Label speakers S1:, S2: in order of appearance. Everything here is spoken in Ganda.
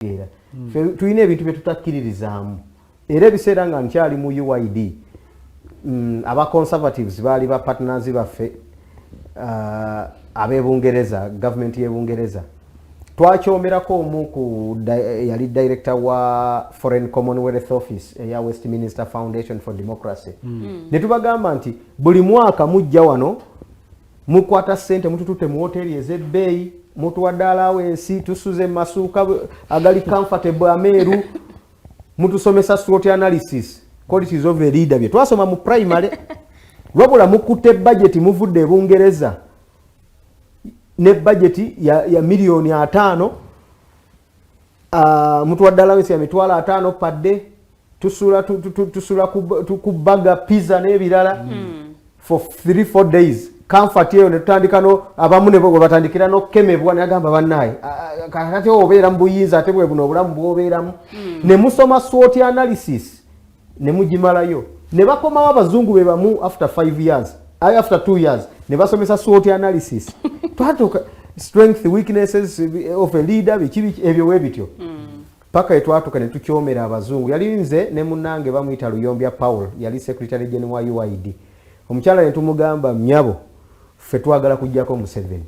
S1: Tuyina ebintu bye tutakkiririzaamu. Era ebiseera nga nkyali mu UID, aba conservatives baali ba partners baffe ab'Ebungereza, government y'Ebungereza. Twakyomerako omu ku yali director wa Foreign Commonwealth Office eya Westminster Foundation for Democracy. Ne tubagamba nti buli mwaka mujja wano mukwata ssente mututute mu hoteli ez'ebbeeyi, mutuwadde allowance, tusuze masuuka agali comfortable ameeru, mutusomesa SWOT analysis, qualities of a leader bye twasoma mu primary. Wabula mukutte budget muvudde Ebungereza ne budget ya milioni 5, mutuwadde allowance ya mitwalo 5 per day, tusula ku baga pizza n'ebirala for 3-4 days. Comfort yeyo netandika no abamu ne bwo batandikira no kemebwa ne agamba bannaye kakati obeera mbuyinza ate bwe buno obulamu bwobeeramu ne musoma SWOT analysis ne mugimalayo ne bakomawo abazungu be bamu after 5 years after 2 years ne basomesa SWOT analysis twatuka strength weaknesses of a leader bikibi ebyo webityo paka etwatuka ne tukyomera abazungu yali nze ne munange bamuyita Luyombya Paul yali secretary general wa UID omukyala ne tumugamba mnyabo ffe twagala kujjako Museveni